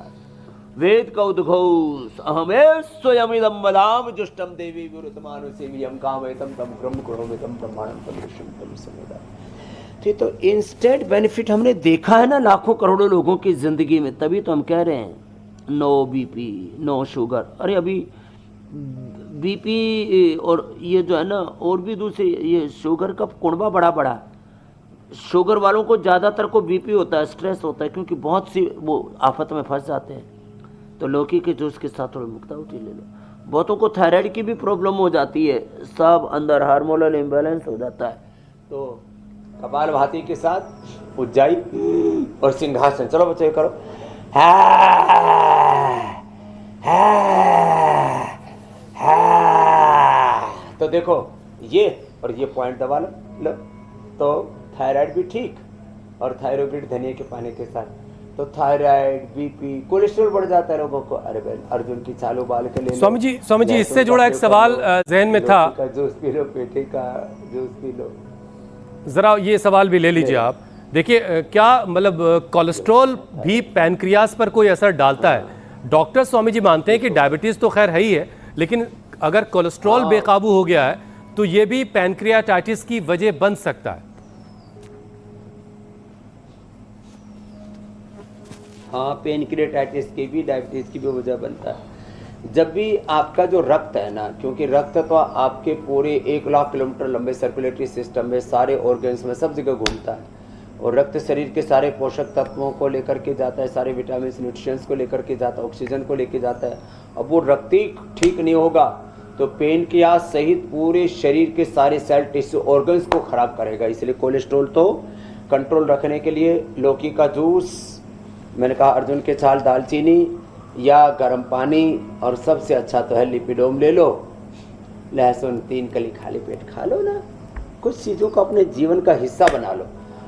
वेद का उद्घोष अहम स्वयमिदं वदामि जुष्टम देवी विरुद्धमानुसेव्यं कामयतं तम ब्रह्म करोमिदं ब्रह्माणं तम विष्णुं तम समेदा। तो इंस्टेंट बेनिफिट हमने देखा है ना लाखों करोड़ों लोगों की जिंदगी में, तभी तो हम कह रहे हैं नो बीपी, नो शुगर। अरे अभी बीपी और ये जो है ना, और भी दूसरी ये शुगर का कुंबा बड़ा बड़ा। शुगर वालों को ज़्यादातर को बीपी होता है, स्ट्रेस होता है, क्योंकि बहुत सी वो आफत में फंस जाते हैं। तो लौकी के जूस के साथ थोड़ी मुक्तावटी ले लो। बहुतों को थायराइड की भी प्रॉब्लम हो जाती है, सब अंदर हार्मोनल इम्बैलेंस हो जाता है। तो कपालभाति के साथ उज्जाई और सिंहासन। चलो बच्चे करो। तो देखो ये और ये पॉइंट दबा लो, तो थायराइड भी ठीक, और थायरोइड धनिया के पानी के साथ। तो थायराइड, बीपी, कोलेस्ट्रॉल बढ़ जाता है लोगों को। अरे भाई अर्जुन की चाल उबाल के ले। स्वामी जी इससे जुड़ा एक सवाल जहन में था। जूस पी लो, पेटे का जूस पी लो। जरा ये सवाल भी ले लीजिए आप। देखिए क्या मतलब कोलेस्ट्रॉल भी पैनक्रियास पर कोई असर डालता है? डॉक्टर स्वामी जी मानते हैं कि डायबिटीज तो खैर है ही है, लेकिन अगर कोलेस्ट्रॉल बेकाबू हो गया है तो ये भी पैनक्रियाटाइटिस की वजह बन सकता है। हाँ, पेनक्रियाटाइटिस की भी, डायबिटीज की भी वजह बनता है। जब भी आपका जो रक्त है ना, क्योंकि रक्त तो आपके पूरे 1 लाख किलोमीटर लंबे सर्कुलेटरी सिस्टम में, सारे ऑर्गन्स में, सब जगह घूमता है। और रक्त शरीर के सारे पोषक तत्वों को लेकर के जाता है, सारे विटामिन न्यूट्रिशंस को लेकर के जाता है, ऑक्सीजन को लेकर जाता है। अब वो रक्त ही ठीक नहीं होगा तो पेनक्रियास सहित पूरे शरीर के सारे सेल, टिश्यू, ऑर्गन्स को खराब करेगा। इसलिए कोलेस्ट्रॉल तो कंट्रोल रखने के लिए लौकी का जूस, मैंने कहा अर्जुन के छाल, दालचीनी या गर्म पानी, और सबसे अच्छा तो है लिपिडोम ले लो, लहसुन 3 कली खाली पेट खा लो ना। कुछ चीज़ों को अपने जीवन का हिस्सा बना लो।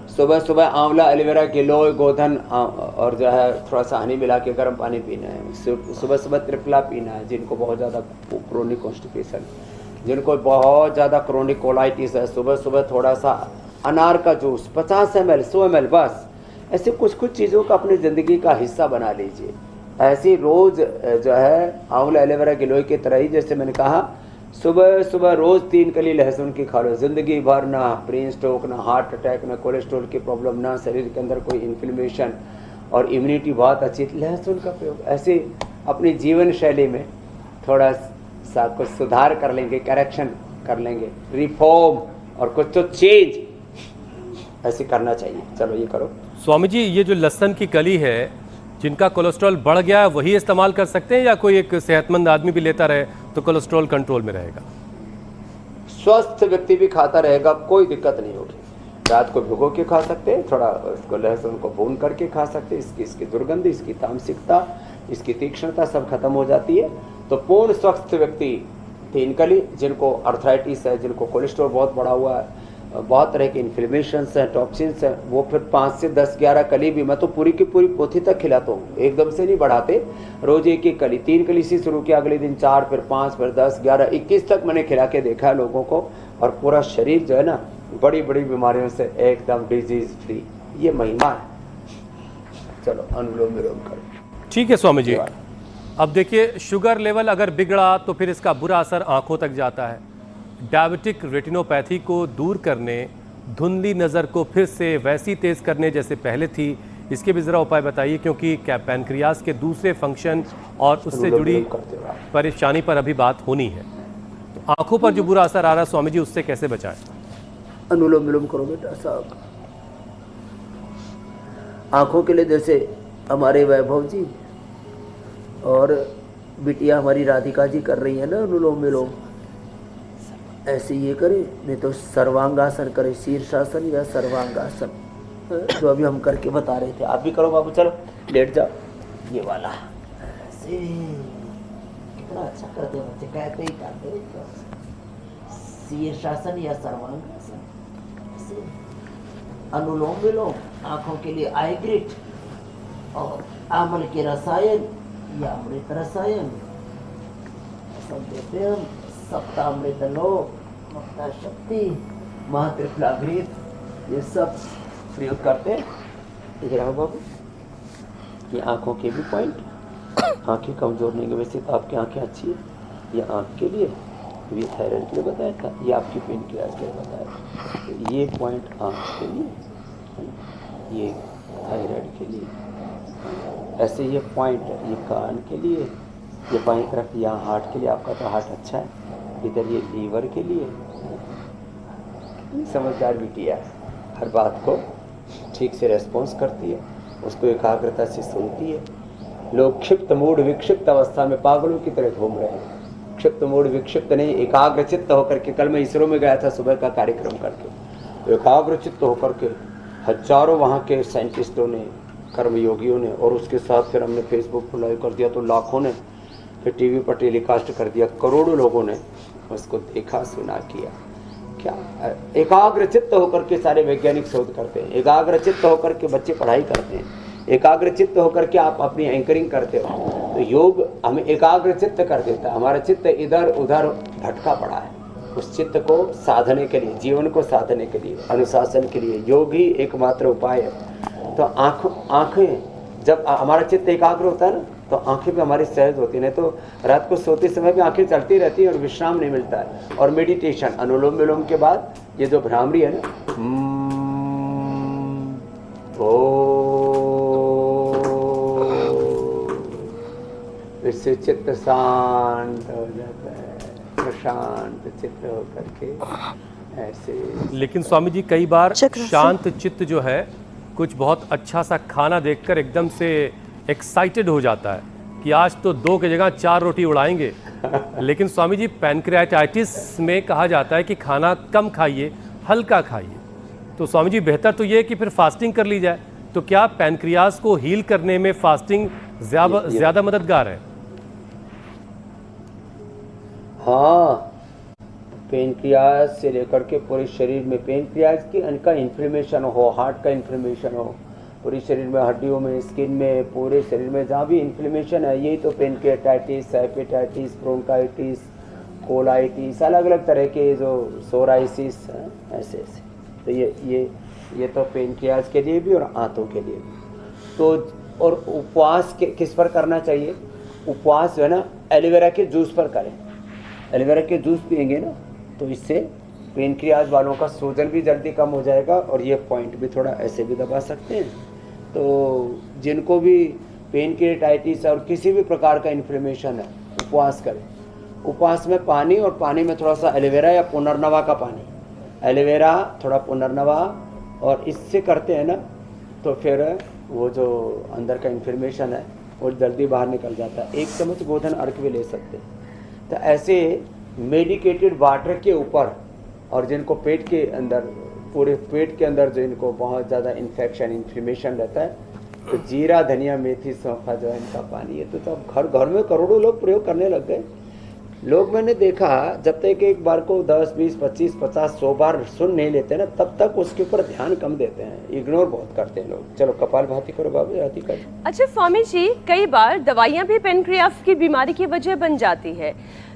सुबह सुबह आंवला, एलोवेरा, गिलोय, गोधन और जो है थोड़ा सा हनी मिला के गर्म पानी पीना है। सुबह सुबह त्रिफला पीना है। जिनको बहुत ज़्यादा क्रोनिक कॉन्स्टिपेशन, जिनको बहुत ज़्यादा क्रोनिक कोलाइटिस है, सुबह सुबह थोड़ा सा अनार का जूस 50 ml, 100 ml बस। ऐसे कुछ कुछ चीज़ों का अपनी ज़िंदगी का हिस्सा बना लीजिए। ऐसे रोज़ जो है आंवला, एलोवेरा, गिलोय की तरह ही, जैसे मैंने कहा सुबह सुबह रोज़ 3 कली लहसुन की खा लो। ज़िंदगी भर ना ब्रेन स्ट्रोक, ना हार्ट अटैक, ना कोलेस्ट्रॉल की प्रॉब्लम, ना शरीर के अंदर कोई इन्फ्लेमेशन, और इम्यूनिटी बहुत अच्छी। लहसुन का प्रयोग ऐसे अपनी जीवन शैली में थोड़ा सा कुछ सुधार कर लेंगे, करेक्शन कर लेंगे, रिफॉर्म और कुछ तो चेंज ऐसे करना चाहिए। चलो ये करो। स्वामी जी ये जो लहसुन की कली है, जिनका कोलेस्ट्रॉल बढ़ गया है वही इस्तेमाल कर सकते हैं, या कोई एक सेहतमंद आदमी भी लेता रहे तो कोलेस्ट्रॉल कंट्रोल में रहेगा? स्वस्थ व्यक्ति भी खाता रहेगा, कोई दिक्कत नहीं होगी। रात को भिगो के खा सकते हैं, थोड़ा इसको लहसुन को भून करके खा सकते हैं। इसकी दुर्गंध, इसकी तामसिकता, इसकी तीक्ष्णता सब खत्म हो जाती है। तो पूर्ण स्वस्थ व्यक्ति 3 कली, जिनको अर्थराइटिस है, जिनको कोलेस्ट्रॉल बहुत बढ़ा हुआ है, बहुत तरह के इन्फ्लेमेशंस हैं, टॉक्सिन्स हैं, वो फिर 5 से 10 11 कली भी, मैं तो पूरी की पूरी पोथी तक खिलाता हूँ, एकदम से नहीं बढ़ाते, रोज एक एक कली, 3 कली से शुरू किया, अगले दिन 4, फिर 5, फिर 10, 11, 21 तक मैंने खिला के देखा है लोगों को, और पूरा शरीर जो है ना बड़ी बड़ी बीमारियों से एकदम डिजीज फ्री। ये महिमा है। चलो अनुलोम विलोम करो। ठीक है स्वामी जी। अब देखिए, शुगर लेवल अगर बिगड़ा तो फिर इसका बुरा असर आंखों तक जाता है। डायबिटिक रेटिनोपैथी को दूर करने, धुंधली नज़र को फिर से वैसी तेज़ करने जैसे पहले थी, इसके भी ज़रा उपाय बताइए, क्योंकि क्या पैनक्रियास के दूसरे फंक्शन और उससे जुड़ी परेशानी पर अभी बात होनी है। तो आंखों पर जो बुरा असर आ रहा है स्वामी जी, उससे कैसे बचाएं? अनुलोम विलोम करो बेटा साहब। आंखों के लिए जैसे हमारे वैभव जी और बिटिया हमारी राधिका जी कर रही है ना अनुलोम विलोम, ऐसे ये करे, नहीं तो सर्वांगासन करे, शीर्षासन या सर्वांगासन, जो अभी हम करके बता रहे थे। आप भी करो बाबू, चलो लेट जाओ, ये वाला ऐसे। कितना अच्छा करते हैं बच्चे, कहते ही करते, शीर्षासन या सर्वांगासन, ऐसे। अनुलोम विलोम आंखों के लिए आई ग्रिट और आमल के रसायन या अमृत रसायन सब देते हैं हम। सप्तामृत लोक, मक्ता शक्ति, महात्रिफलाघृत, ये सब प्रयोग करते हैं। इधर आओ बाबू, ये आंखों के भी पॉइंट, आंखें कमजोर नहीं है, वैसे तो आपकी आंखें अच्छी है, ये आंख के लिए, ये थायराइड के लिए बताया था, ये आपकी पेनक्रियास के लिए बताया था। तो ये पॉइंट आंख के लिए, ये थायराइड के लिए, ऐसे ये पॉइंट ये कान के लिए, ये बाईं तरफ यहाँ हार्ट के लिए, आपका तो हार्ट अच्छा है, इधर ये लीवर के लिए। समझदार बिटिया हर बात को ठीक से रेस्पॉन्स करती है, उसको एकाग्रता से सुनती है। लोग क्षिप्त मूड विक्षिप्त अवस्था में पागलों की तरह घूम रहे हैं। क्षिप्त मूड विक्षिप्त नहीं, एकाग्रचित्त होकर के। कल मैं इसरो में गया था सुबह का कार्यक्रम करके, तो एकाग्रचित्त होकर के हजारों वहाँ के साइंटिस्टों ने, कर्मयोगियों ने, और उसके साथ फिर हमने फेसबुक पर लाइव कर दिया तो लाखों ने, फिर टीवी पर टेलीकास्ट कर दिया, करोड़ों लोगों ने उसको देखा, सुना, किया। क्या एकाग्रचित्त होकर के सारे वैज्ञानिक शोध करते हैं, एकाग्रचित्त होकर के बच्चे पढ़ाई करते हैं, एकाग्रचित्त होकर के आप अपनी एंकरिंग करते हो। तो योग हमें एकाग्रचित्त कर देता है। हमारा चित्त इधर उधर भटका पड़ा है, उस चित्त को साधने के लिए, जीवन को साधने के लिए, अनुशासन के लिए योग ही एकमात्र उपाय है। तो आँखें जब हमारा चित्त एकाग्र होता है ना, तो आंखें भी हमारी सहज होती है। नहीं तो रात को सोते समय भी आंखें चलती रहती है और विश्राम नहीं मिलता है। और मेडिटेशन, अनुलोम विलोम के बाद ये जो भ्रामरी है ना, इससे चित्त शांत हो जाता है, प्रशांत चित्त होकर के ऐसे। लेकिन स्वामी जी कई बार शांत चित्त जो है, कुछ बहुत अच्छा सा खाना देखकर एकदम से एक्साइटेड हो जाता है कि आज तो 2 की जगह 4 रोटी उड़ाएंगे। लेकिन स्वामी जी पैनक्रियाटाइटिस में कहा जाता है कि खाना कम खाइए, हल्का खाइए। तो स्वामी जी बेहतर तो ये है कि फिर फास्टिंग कर ली जाए। तो क्या पैनक्रियास को हील करने में फास्टिंग ज़्यादा मददगार है? हाँ, पेनक्रियास से लेकर के पूरे शरीर में, पेनक्रियास की का इन्फ्लेमेशन हो, हार्ट का इन्फ्लेमेशन हो, पूरे शरीर में, हड्डियों में, स्किन में, पूरे शरीर में जहाँ भी इन्फ्लेमेशन है, यही तो पेनक्रियाटाइटिस, हेपेटाइटिस, ब्रोंकाइटिस, कोलाइटिस, अलग अलग तरह के जो सोराइसिस हैं, ऐसे ऐसे। तो ये तो पेनक्रियास के लिए भी और आंतों के लिए भी। तो और उपवास किस पर करना चाहिए? उपवास जो है ना, एलोवेरा के जूस पर करें। एलोवेरा के जूस पियेंगे ना, तो इससे पेनक्रियास वालों का सूजन भी जल्दी कम हो जाएगा, और ये पॉइंट भी थोड़ा ऐसे भी दबा सकते हैं। तो जिनको भी पेनक्रियाटाइटिस और किसी भी प्रकार का इन्फ्लेमेशन है, उपवास करें। उपवास में पानी, और पानी में थोड़ा सा एलोवेरा या पुनर्नवा का पानी, एलोवेरा थोड़ा पुनर्नवा, और इससे करते हैं ना, तो फिर वो जो अंदर का इन्फ्लेमेशन है वो जल्दी बाहर निकल जाता है। 1 चम्मच गोधन अर्क भी ले सकते हैं। तो ऐसे मेडिकेटेड वाटर के ऊपर, और जिनको पेट के अंदर, पूरे पेट के अंदर जो इनको बहुत ज़्यादा इन्फेक्शन, इन्फ्लेमेशन रहता है, तो जीरा, धनिया, मेथी, सौंफा जो है इनका पानी है, तो सब घर घर में करोड़ों लोग प्रयोग करने लग गए। लोग मैंने देखा जब तक एक बार को 10, 20, 25, 50, 100 बार सुन नहीं लेते ना, तब तक उसके ऊपर ध्यान कम देते हैं, इग्नोर बहुत करते हैं लोग। चलो कपालभाति करो बाबू, हाथी कर। अच्छा स्वामी जी, कई बार दवाइयां भी पेनक्रियास की बीमारी की वजह बन जाती है,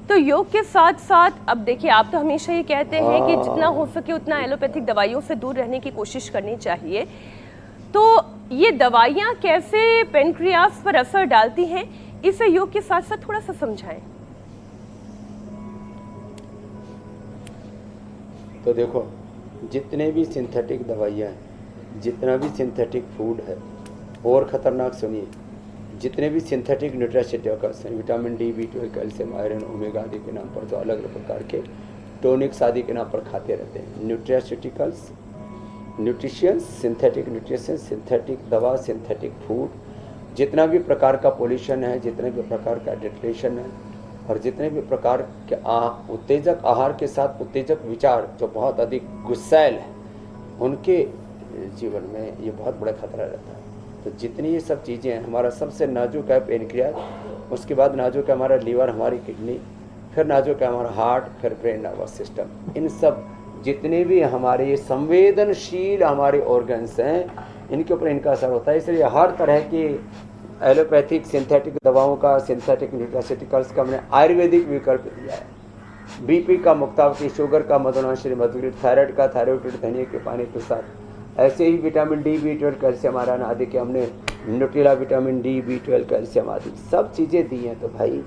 तो योग के साथ साथ अब देखिए आप तो हमेशा ये कहते हैं कि जितना हो सके उतना एलोपैथिक दवाइयों से दूर रहने की कोशिश करनी चाहिए, तो ये दवाइयां कैसे पेनक्रियास पर असर डालती हैं, इसे योग के साथ साथ थोड़ा सा समझाएं। तो देखो, जितने भी सिंथेटिक दवाइयाँ हैं, जितना भी सिंथेटिक फूड है, और ख़तरनाक सुनिए, जितने भी सिंथेटिक न्यूट्रास्यूटिकल्स हैं, vitamin D, B12, calcium, iron, omega आदि के नाम पर जो अलग अलग प्रकार के टॉनिक्स आदि के नाम पर खाते रहते हैं, न्यूट्रास्यूटिकल्स, न्यूट्रिशियंस, सिंथेटिक न्यूट्रिशन, सिंथेटिक दवा, सिंथेटिक फूड, जितना भी प्रकार का पोल्यूशन है, जितने भी प्रकार का डिप्रेशन है, और जितने भी प्रकार के उत्तेजक आहार के साथ उत्तेजक विचार जो बहुत अधिक गुस्सैल है, उनके जीवन में ये बहुत बड़ा खतरा रहता है। तो जितनी ये सब चीज़ें हैं, हमारा सबसे नाजुक है पेनक्रियास, उसके बाद नाजुक है हमारा लीवर, हमारी किडनी, फिर नाजुक है हमारा हार्ट, फिर ब्रेन नर्वस सिस्टम। इन सब जितने भी हमारे ये संवेदनशील हमारे ऑर्गन्स हैं, इनके ऊपर इनका असर होता है। इसलिए हर तरह की एलोपैथिक सिंथेटिक दवाओं का, सिंथेटिक न्यूट्रास्यूटिकल्स का हमने आयुर्वेदिक विकल्प दिया है। बीपी का मुक्तावती, शुगर का मधुनाश्री मधुरी, थायराइड का थायरोइड धनिया के पानी के साथ, ऐसे ही vitamin D, B12, calcium, iron आदि के हमने Nutrela vitamin D, B12, calcium आदि सब चीज़ें दी हैं। तो भाई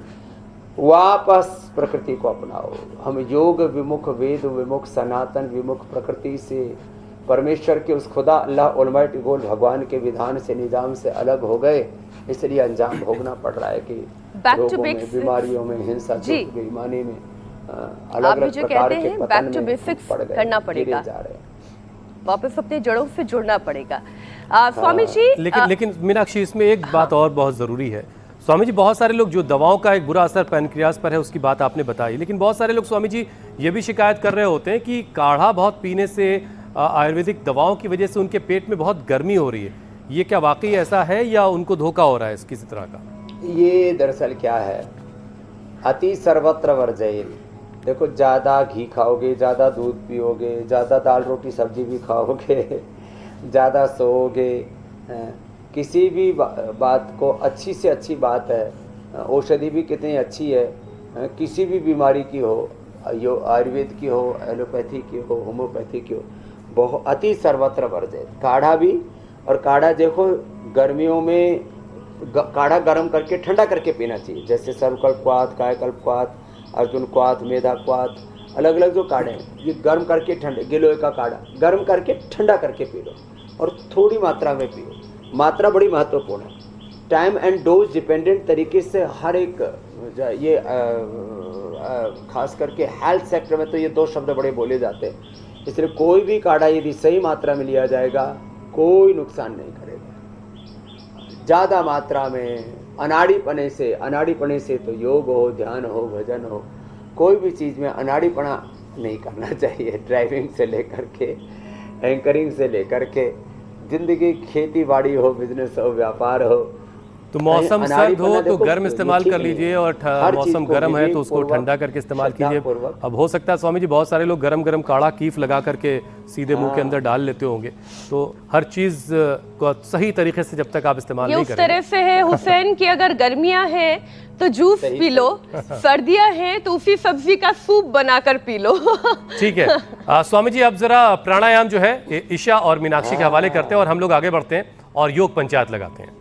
वापस प्रकृति को अपनाओ। हम योग विमुख, वेद विमुख, सनातन विमुख प्रकृति से, परमेश्वर के उस खुदा अल्लाह ऑलमाइटी गोल भगवान के विधान से, निजाम से अलग हो गए, इसलिए अंजाम भोगना पड़ रहा है कि रोगों में, बीमारियों में, हिंसा, बेईमानी में, अलग अलग प्रकार के पतन में पड़ गए, करना पड़ेगा, जा रहे हैं। वापस अपने जड़ों से जुड़ना पड़ेगा। स्वामी जी, लेकिन मीनाक्षी, इसमें एक बात और बहुत ज़रूरी है। स्वामी जी, बहुत सारे लोग, जो दवाओं का एक बुरा असर पैनक्रियास पर है उसकी बात आपने बताई, लेकिन बहुत सारे लोग स्वामी जी ये भी शिकायत कर रहे होते हैं कि काढ़ा बहुत पीने से, आयुर्वेदिक दवाओं की वजह से उनके पेट में बहुत गर्मी हो रही है। ये क्या वाकई ऐसा है या उनको धोखा हो रहा है किसी तरह का? ये दरअसल क्या है, अति सर्वत्र वर्जयेल। देखो, ज़्यादा घी खाओगे, ज़्यादा दूध पियोगे, ज़्यादा दाल रोटी सब्जी भी खाओगे, ज़्यादा सोओगे, किसी भी बात को, अच्छी से अच्छी बात है, औषधि भी कितनी अच्छी है, किसी भी बीमारी की हो, यो आयुर्वेद की हो, एलोपैथी की हो, होम्योपैथी की हो, बहुत अति सर्वत्र वर्जयेल। काढ़ा भी, और काढ़ा देखो गर्मियों में काढ़ा गर्म करके ठंडा करके पीना चाहिए, जैसे सर्वकल्पवात, कायकल्पवात, अर्जुन क्वाथ, मेधा क्वाथ, अलग अलग जो काढ़े हैं, ये गर्म करके ठंडे, गिलोय का काढ़ा गर्म करके ठंडा करके पी लो, और थोड़ी मात्रा में पियो। मात्रा बड़ी महत्वपूर्ण है। टाइम एंड डोज डिपेंडेंट तरीके से हर एक, ये खास करके हेल्थ सेक्टर में तो ये दो शब्द बड़े बोले जाते हैं, इसलिए कोई भी काढ़ा यदि सही मात्रा में लिया जाएगा कोई नुकसान नहीं करेगा। ज़्यादा मात्रा में अनाड़ीपने से तो योग हो, ध्यान हो, भजन हो, कोई भी चीज़ में अनाड़ीपना नहीं करना चाहिए। ड्राइविंग से लेकर के, एंकरिंग से लेकर के, जिंदगी खेती बाड़ी हो, बिजनेस हो, व्यापार हो, तो मौसम सर्द हो तो गर्म इस्तेमाल कर लीजिए, और मौसम गर्म है तो उसको ठंडा करके इस्तेमाल कीजिए। अब हो सकता है स्वामी जी बहुत सारे लोग गरम गरम काढ़ा कीफ लगा करके सीधे मुंह के अंदर डाल लेते होंगे, तो हर चीज को सही तरीके से जब तक आप इस्तेमाल नहीं करेंगे। उस तरह से है हुसैन कि अगर गर्मियां हैं तो जूस पी लो, सर्दियां हैं तो उसी सब्जी का सूप बनाकर पी लो। ठीक है स्वामी जी, अब जरा प्राणायाम जो है ईशा और मीनाक्षी के हवाले करते हैं और हम लोग आगे बढ़ते हैं और योग पंचायत लगाते हैं।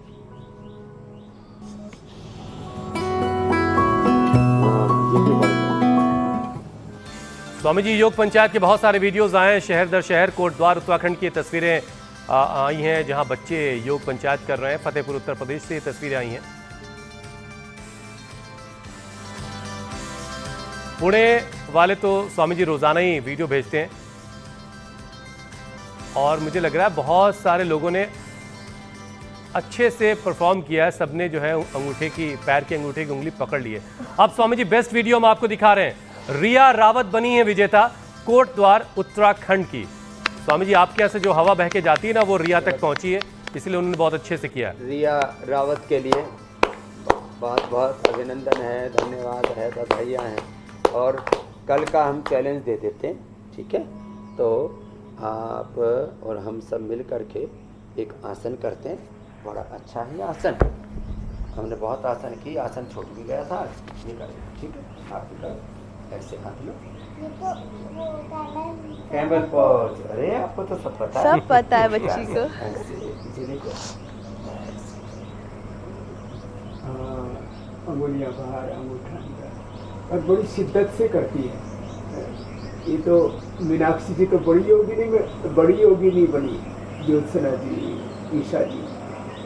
स्वामी जी, योग पंचायत के बहुत सारे वीडियोस आए हैं, शहर दर शहर, कोटद्वार उत्तराखंड की तस्वीरें आई हैं जहां बच्चे योग पंचायत कर रहे हैं। फतेहपुर उत्तर प्रदेश से ये तस्वीरें आई हैं। पुणे वाले तो स्वामी जी रोजाना ही वीडियो भेजते हैं और मुझे लग रहा है बहुत सारे लोगों ने अच्छे से परफॉर्म किया है। सबने जो है अंगूठे की, पैर के अंगूठे की उंगली पकड़ ली है। अब स्वामी जी बेस्ट वीडियो हम आपको दिखा रहे हैं। रिया रावत बनी है विजेता कोटद्वार उत्तराखंड की। स्वामी जी आपके यहाँ से जो हवा बह के जाती है ना, वो रिया तक पहुंची है, इसलिए उन्होंने बहुत अच्छे से किया। रिया रावत के लिए बहुत बहुत अभिनंदन है, धन्यवाद है, बधाइयाँ हैं। और कल का हम चैलेंज दे देते हैं, ठीक है? तो आप और हम सब मिल करके एक आसन करते हैं, बड़ा अच्छा है आसन। हमने बहुत आसन की, आसन छूट भी गया था, ये करें, ठीक है? आप भी करो, ऐसे हाथ लो, कैमल पोज। अरे आपको तो सब पता है, सब पता है बच्ची को। ऐसे देखो, अंगुलियां बाहर, अंगूठा अंदर, और बड़ी शिद्दत से करती है। ये तो मीनाक्षी जी तो बड़ी योगिनी बनी, ज्योत्सना जी, ईशा जी,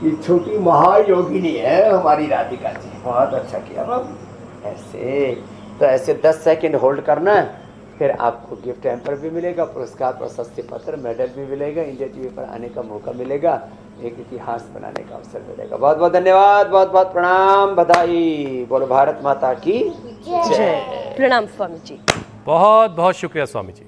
ये छोटी महायोगिनी है हमारी राधिका जी। बहुत अच्छा किया बाबू। ऐसे तो ऐसे 10 सेकंड होल्ड करना है, फिर आपको गिफ्ट हैम्पर भी मिलेगा, पुरस्कार प्रशस्ति पत्र, मेडल भी मिलेगा, इंडिया टीवी पर आने का मौका मिलेगा, एक इतिहास बनाने का अवसर मिलेगा। बहुत बहुत धन्यवाद, बहुत बहुत प्रणाम, बधाई। बोलो भारत माता की जय। प्रणाम स्वामी जी। बहुत बहुत शुक्रिया स्वामी जी।